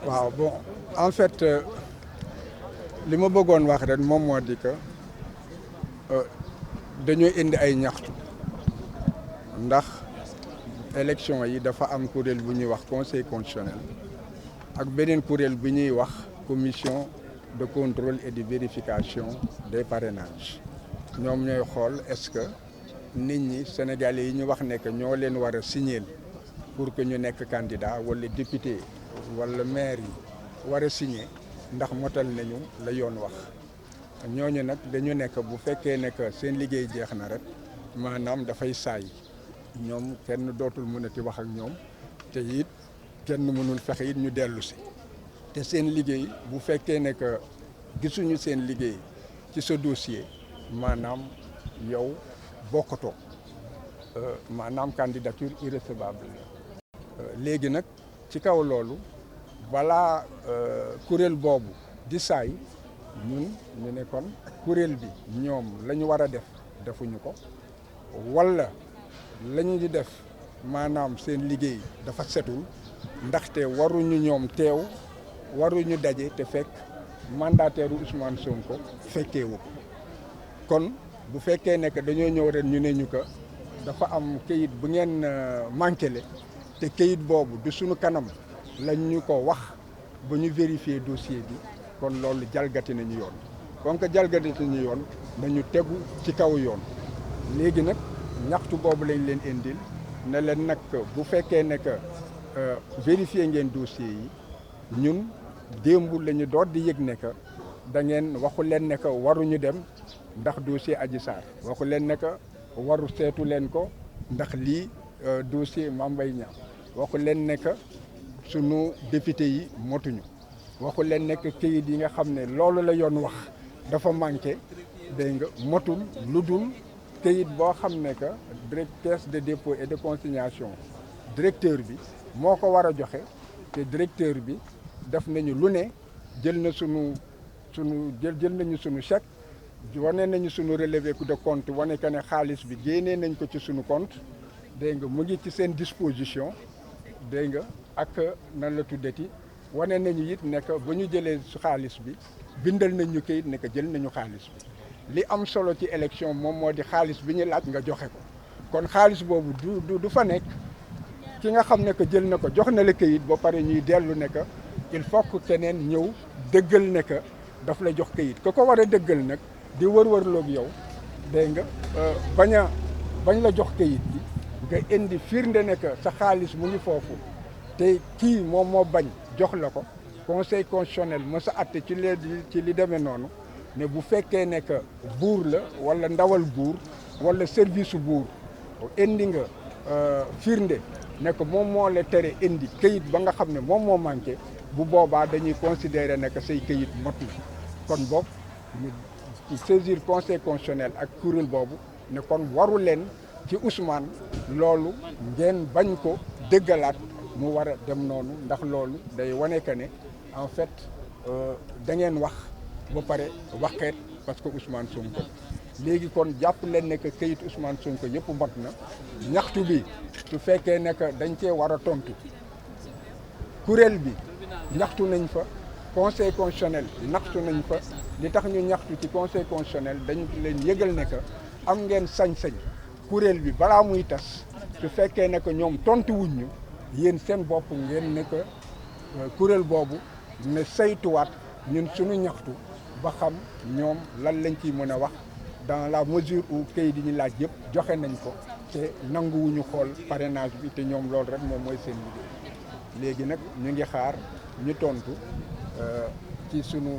waaw bon en fait li ma bëggoon wax rek moom moo di que dañoo indi ay ñaxtu ndax élection yi dafa am kuréel bu ñuy wax conseil constitutionnel ak beneen kuréel bu ñuy wax commission de contrôle et de vérification des parrainages ñoom ñooy xool est-ce que nit ñi sénégalais yi ñu wax ne que ñoo leen war a signer pour que ñu nekk candidat wala député wala maire yi war a signer ndax motal nañu la yoon wax ñooñu nag dañu nekk bu fekkee ne que seen liggéey jeex na rek maanaam dafay saay ñoom kenn dootul mënati wax ak ñoom te it kenn mënul fexe it ñu dellu si te seen liggéey bu fekkee ne que gisuñu seen liggéey ci sa dossier maanaam yow bokkatoo maanaam candidature irrecevable léegi nag ci kaw loolu balaa kuréel boobu di saay ñun ñu ne kon kuréel bi ñoom la ñu war a def defuñu ko walla la ñu di def maanaam seen liggéey dafa setul ndaxte waruñu ñoom teew waruñu daje te fekk mandataire Ousmane Sonko fekkeewu ko kon bu fekkee ne que dañoo ñëw ren ñu ne ñu ko dafa am kayit bu ngeen manqué le te kayit boobu du suñu kanam lañ ñu ko wax ba ñu vérifier dossier bi kon loolu jalgati nañu yoon kon que jalgati nañu yoon nañu tegu ci kaw yoon léegi nag ñaxtu boobu lañ leen indil ne leen nag bu fekkee ne que vérifier ngeen dossier yi ñun démb la ñu doot di yëg ne que da ngeen waxu leen ne que waruñu dem ndax dossier Adji Sarr waxu leen ne que waru seetu leen ko ndax lii dossier Mame Mbaye Niang waxu leen ne que sunu député yi motuñu waxu leen ne que këyit yi nga xam ne loolu la yoon wax dafa manqué dégg nga motul lu dul këyit boo xam ne que caisse de dépôt et de consignation directeur bi moo ko war a joxe te directeur bi def nañu lu ne jël na jël nañu sunu chèque wane nañu sunu relevé de compte wane que ne xaalis bi génnee nañ ko ci sunu compte dégg nga mu ngi ci seen disposition dégg nga ak nan la tuddati wane nañu it ne que ba ñu jëlee xaalis bi bindal nañ ñu kayit ne que jël nañu xaalis bi li am solo ci élection moom moo di xaalis bi ñu laaj nga joxe ko kon xaalis boobu du fa nekk ki nga xam ne que jël na ko jox na la kayit ba pare ñuy dellu ne que il faut que keneen ñëw dëggal ne que daf la jox kayit ko war a dëggal nag di wër-wërloog yow dégg nga bañ la jox kayit bi nga indi firnde ne que sa xaalis mu ngi foofu te kii moom moo bañ jox la ko conseil constitutionnel mës a atte ci li demee noonu ne bu fekkee ne que buur la wala ndawal buur wala service buur indi nga firnde ne que moom moo la tere indi kayit ba nga xam ne moom moo manqué bu boobaa dañuy considérer ne que say kayit mot na kon boobu ñu saisir conseil constitutionnel ak kuréel boobu ne kon waru leen ci Ousmane loolu ngeen bañ ko dëggalaat mu war a dem noonu ndax loolu day wane que ne en fait da ngeen wax ba pare waxeet parce que Ousmane Sonko léegi kon jàpp leen ne que kayit Ousmane Sonko yëpp mot na ñaxtu bi su fekkee ne que dañ cee war a tontu kuréel bi ñaxtu nañ fa conseil constitutionnel ñaxtu nañ fa li tax ñu ñaxtu ci conseil constitutionnel dañ leen yëgal ne que am ngeen sañ-sañ kuréel bi balaa muy tas su fekkee ne que ñoom tontu wuñ ñu yéen seen bopp ngeen ne que kuréel boobu ne saytuwaat ñun suñu ñaxtu ba xam ñoom lan lañ ciy mën a wax dans la mesure où kayit yi ñu laaj yëpp joxe nañ ko te nanguwuñu xool parrainage bi te ñoom loolu rek moom mooy seen liggéey léegi nag ñu ngi xaar ñu tontu ci sunu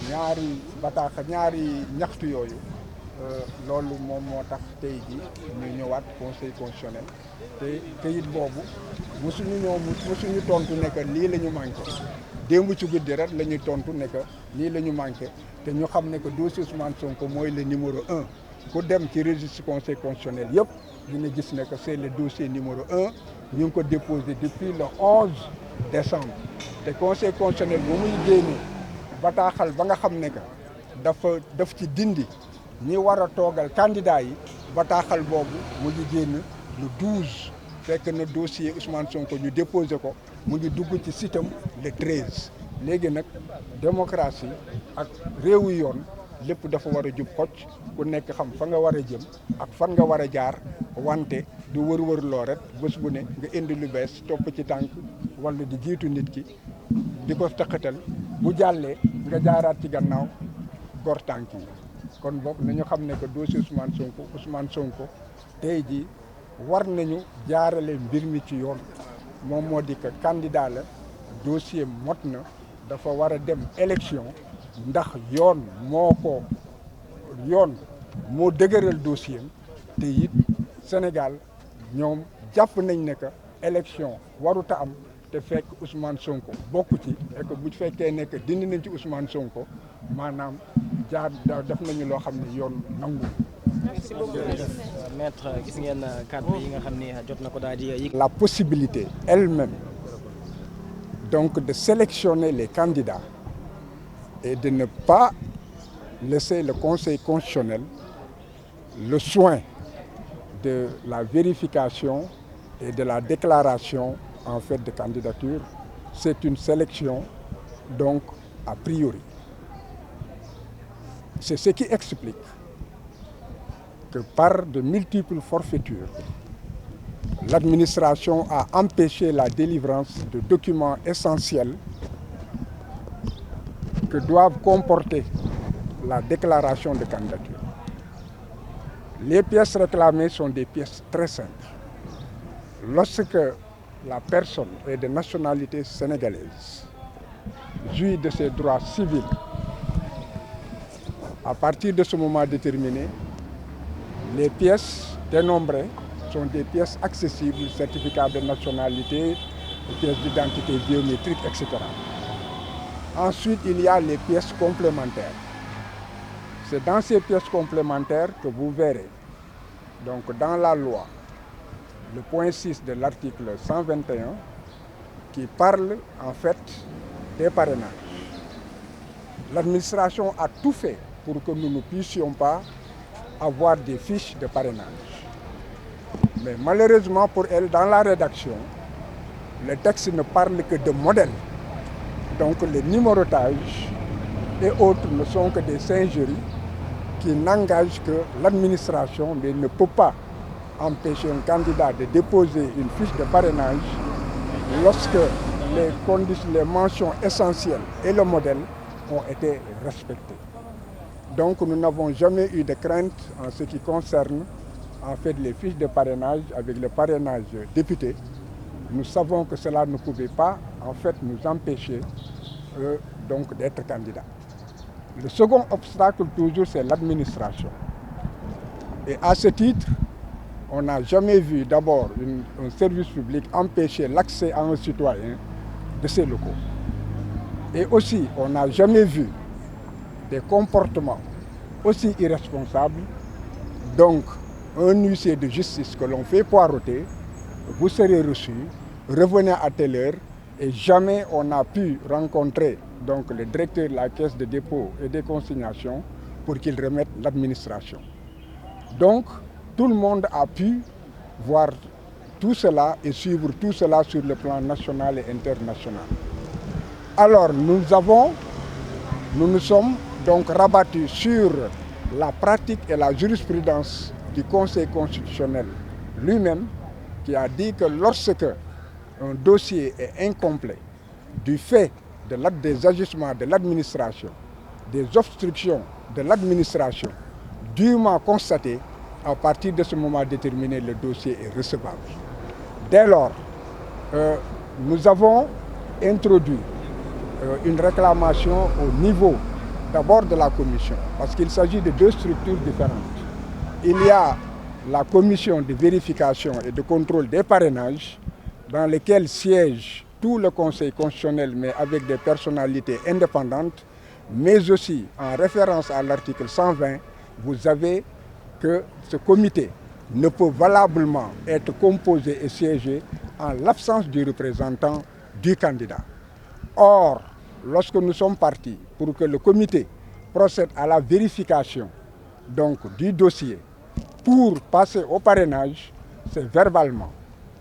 ñaari ñaxtu yooyu loolu moom moo tax tey ji ñu ñëwaat conseil constitutionnel te kayit boobu mosuñu tontu ne que lii la ñu manqué démb ci guddi rek la ñuy tontu ne que lii la ñu manqué te ñu xam ne que dossier Ousmane Sonko mooy le numéro 1 ku dem ci registre conseil constitutionnel yëpp dina gis ne que c'est le dossier numéro 1 ñu ngi ko déposé depuis le 11 décembre te conseil constitutionnel bu muy génne bataaxal ba nga xam ne que daf ci dindi ñi war a toogal candidat yi bataaxal boobu mu ngi génn le 12 fekk na dossier Ousmane Sonko ñu déposé ko mu ngi dugg ci sitam le 13 léegi nag démocratie ak réewu yoon lépp dafa war a jub xocc ku nekk xam fa nga war a jëm ak fan nga war a jaar wante du wër-wër loo rek bés bu ne nga indi lu bees topp ci tànk wala di jiitu nit ki di ko taqatal bu jàllee nga jaaraat ci gannaaw gor tànk yi kon boog nañu xam ne que dossier Ousmane Sonko tey jii war nañu jaarale mbir mi ci yoon moom moo di que candidat la dossier mot na dafa war a dem élection ndax yoon moo dëgëral dossier te it Sénégal ñoom jàpp nañ ne que élection warut a am te fekk Ousmane Sonko bokku ci et que bu fekkee ne que dindi nañ ci Ousmane Sonko maanaam def nañu loo xam ne yoon nangu. Merci beaucoup. Maître, gis ngeen kàddu yi nga xam ne jot na ko daal di. La possibilité elle-même donc de sélectionner les candidats et de ne pas laisser le Conseil constitutionnel le soin de la vérification et de la déclaration en fait de candidature, c'est une sélection donc a priori. C'est ce qui explique que par de multiples forfaitures, l'administration a empêché la délivrance de documents essentiels que doivent comporter la déclaration de candidature. Les pièces réclamées sont des pièces très simples. Lorsque la personne est de nationalité sénégalaise, jouit de ses droits civils, à partir de ce moment déterminé, les pièces dénombrées sont des pièces accessibles, certificat de nationalité, pièces d'identité biométrique, etc. Ensuite, il y a les pièces complémentaires. C'est dans ces pièces complémentaires que vous verrez, donc dans la loi, le point 6 de l'article 121, qui parle en fait des parrainages. L'administration a tout fait pour que nous ne puissions pas avoir des fiches de parrainage. Mais malheureusement pour elle, dans la rédaction, le texte ne parle que de modèles. Donc les numérotages et autres ne sont que des singeries qui n'engagent que l'administration, mais ne peut pas empêcher un candidat de déposer une fiche de parrainage lorsque les mentions essentielles et le modèle ont été respectés. Donc nous n'avons jamais eu de crainte en ce qui concerne en fait les fiches de parrainage avec le parrainage député. Nous savons que cela ne pouvait pas en fait nous empêcher donc d'être candidats. Le second obstacle toujours c'est l'administration. Et à ce titre, on n'a jamais vu d'abord un service public empêcher l'accès à un citoyen de ses locaux. Et aussi, on n'a jamais vu des comportements aussi irresponsables. Donc, un huissier de justice que l'on fait poireauter, vous serez reçu, revenez à telle heure, et jamais on n'a pu rencontrer donc, le directeur de la Caisse de dépôt et des consignations pour qu'il remette l'administration. Donc, tout le monde a pu voir tout cela et suivre tout cela sur le plan national et international. Alors, nous nous sommes donc rabattus sur la pratique et la jurisprudence du Conseil constitutionnel lui-même, qui a dit que lorsque un dossier est incomplet du fait des agissements de l'administration, des obstructions de l'administration, dûment constatées, à partir de ce moment déterminé, le dossier est recevable. Dès lors, nous avons introduit une réclamation au niveau d'abord de la commission, parce qu'il s'agit de deux structures différentes. Il y a la commission de vérification et de contrôle des parrainages, dans lesquelles siège tout le Conseil constitutionnel, mais avec des personnalités indépendantes, mais aussi en référence à l'article 120, vous avez que ce comité ne peut valablement être composé et siéger en l'absence du représentant du candidat. Or, lorsque nous sommes partis pour que le comité procède à la vérification donc, du dossier pour passer au parrainage, c'est verbalement.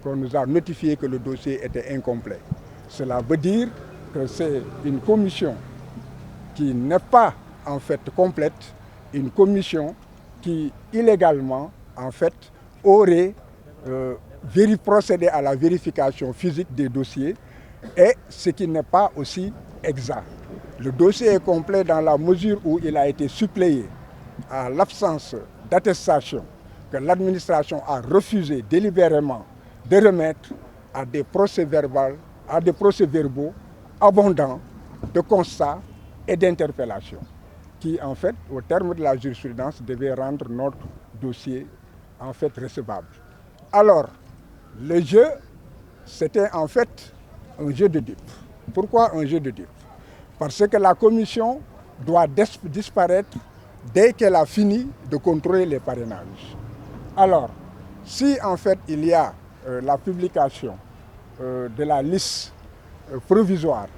qu'on nous a notifié que le dossier était incomplet. Cela veut dire que c'est une commission qui n'est pas en fait complète, une commission qui illégalement en fait aurait procédé à la vérification physique des dossiers, et ce qui n'est pas aussi exact. Le dossier est complet dans la mesure où il a été suppléé à l'absence d'attestation que l'administration a refusé délibérément de remettre à des procès-verbaux abondants de constats et d'interpellations qui, en fait, au terme de la jurisprudence, devaient rendre notre dossier, en fait, recevable. Alors, le jeu, c'était en fait un jeu de dupes. Pourquoi un jeu de dupes? Parce que la commission doit disparaître dès qu'elle a fini de contrôler les parrainages. Alors, si en fait il y a la publication de la liste provisoire,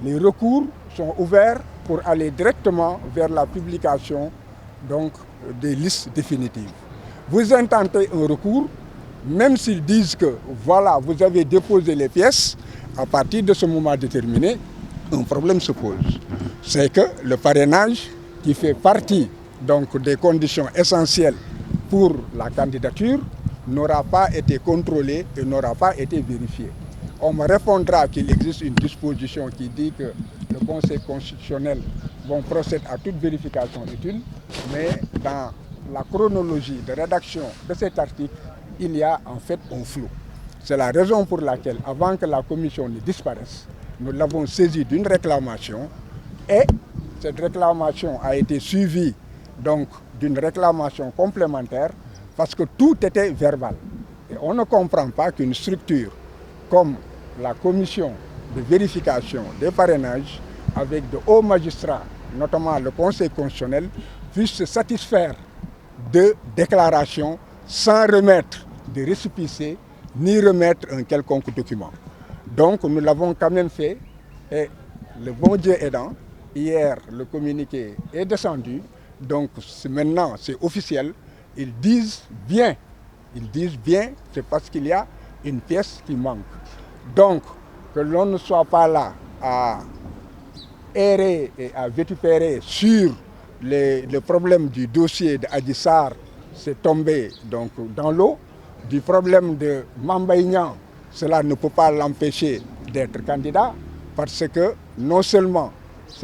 les recours sont ouverts pour aller directement vers la publication donc, des listes définitives. Vous intentez un recours, même s'ils disent que voilà, vous avez déposé les pièces, à partir de ce moment déterminé, un problème se pose. C'est que le parrainage, qui fait partie donc, des conditions essentielles pour la candidature, n'aura pas été contrôlé et n'aura pas été vérifié. On me répondra qu'il existe une disposition qui dit que le Conseil constitutionnel procède à toute vérification utile, mais dans la chronologie de rédaction de cet article, il y a en fait un flou. C'est la raison pour laquelle, avant que la commission ne disparaisse, nous l'avons saisie d'une réclamation, et cette réclamation a été suivie donc d'une réclamation complémentaire parce que tout était verbal. Et on ne comprend pas qu'une structure comme la commission de vérification des parrainages, avec de hauts magistrats, notamment le Conseil constitutionnel, puisse se satisfaire de déclarations sans remettre de récépissé ni remettre un quelconque document. Donc nous l'avons quand même fait, et le bon Dieu aidant, hier le communiqué est descendu, donc maintenant c'est officiel, ils disent bien, c'est parce qu'il y a une pièce qui manque. Donc que l'on ne soit pas là à errer et à vitupérer sur le problème du dossier d'Adji Sarr, c'est tombé donc dans l'eau. Du problème de Mame Mbaye Niang, cela ne peut pas l'empêcher d'être candidat, parce que non seulement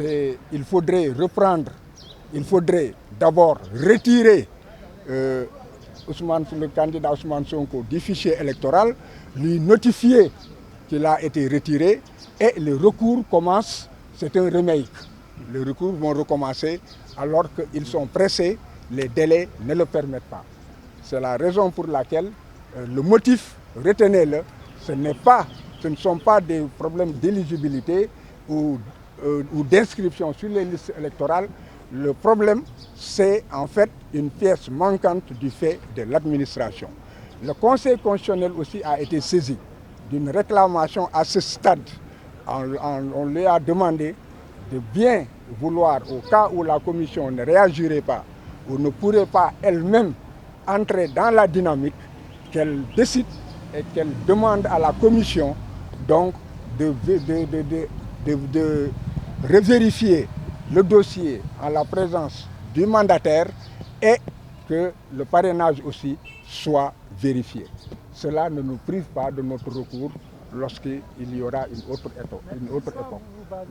il faudrait d'abord retirer le candidat Ousmane Sonko du fichier électoral, lui notifier qu'il a été retiré, et le recours commence, c'est un remake. Les recours vont recommencer alors qu'ils sont pressés, les délais ne le permettent pas. C'est la raison pour laquelle le motif, retenez-le, ce ne sont pas des problèmes d'éligibilité ou d'inscription sur les listes électorales. Le problème, c'est en fait une pièce manquante du fait de l'administration. Le Conseil constitutionnel aussi a été saisi d'une réclamation à ce stade. On lui a demandé de bien vouloir, au cas où la commission ne réagirait pas ou ne pourrait pas elle-même entrer dans la dynamique, qu'elle décide et qu'elle demande à la commission donc de revérifier le dossier en la présence du mandataire, et que le parrainage aussi soit vérifié. Cela ne nous prive pas de notre recours lorsqu'il y aura une autre époque.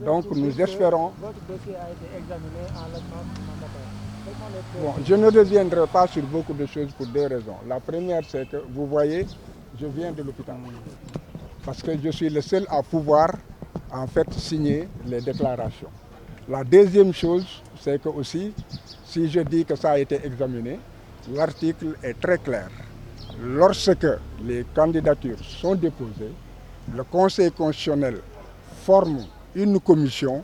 Donc nous espérons... Votre dossier a été examiné en l'absence du mandataire. Bon, je ne reviendrai pas sur beaucoup de choses pour deux raisons. La première, c'est que, vous voyez, je viens de l'hôpital. Parce que je suis le seul à pouvoir, en fait, signer les déclarations. La deuxième chose, c'est que aussi, si je dis que ça a été examiné, l'article est très clair. Lorsque les candidatures sont déposées, le Conseil constitutionnel forme une commission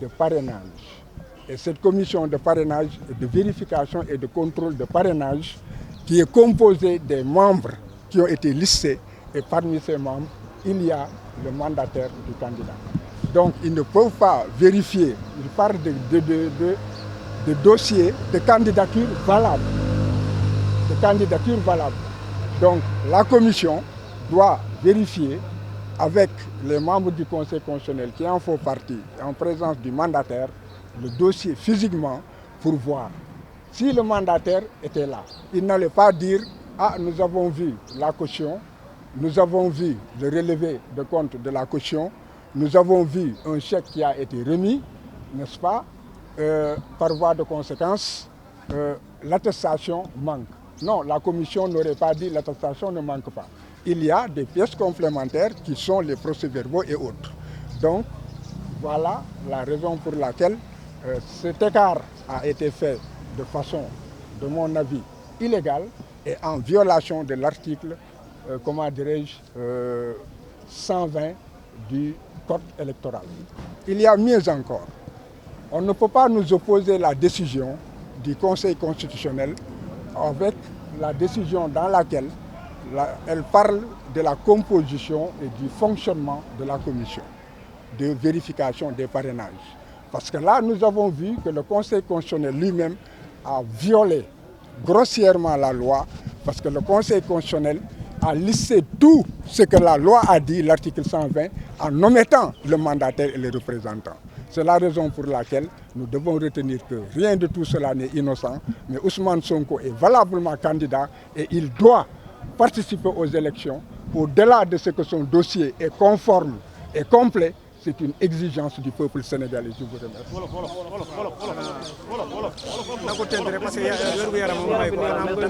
de parrainage. Et cette commission de parrainage, de vérification et de contrôle de parrainage, qui est composée des membres qui ont été listés, et parmi ces membres, il y a le mandataire du candidat. Donc ils ne peuvent pas vérifier, ils parlent de dossiers de candidature valable. Donc la commission doit vérifier avec les membres du Conseil constitutionnel qui en font partie, en présence du mandataire, le dossier physiquement pour voir. Si le mandataire était là, il n'allait pas dire « Ah, nous avons vu la caution, nous avons vu le relevé de compte de la caution, nous avons vu un chèque qui a été remis, n'est-ce pas? Par voie de conséquence, l'attestation manque. » Non, la commission n'aurait pas dit l'attestation ne manque pas. Il y a des pièces complémentaires qui sont les procès-verbaux et autres. Donc, voilà la raison pour laquelle cet écart a été fait de façon, de mon avis, illégale et en violation de l'article, 120 du Code électoral. Il y a mieux encore. On ne peut pas nous opposer la décision du Conseil constitutionnel avec la décision dans laquelle elle parle de la composition et du fonctionnement de la commission de vérification des parrainages. Parce que là, nous avons vu que le Conseil constitutionnel lui-même a violé grossièrement la loi, parce que le Conseil constitutionnel a listé tout ce que la loi a dit, l'article 120, en omettant le mandataire et les représentants. C'est la raison pour laquelle nous devons retenir que rien de tout cela n'est innocent, mais Ousmane Sonko est valablement candidat et il doit participer aux élections. Au-delà de ce que son dossier est conforme et complet, c'est une exigence du peuple sénégalais. Je vous remercie.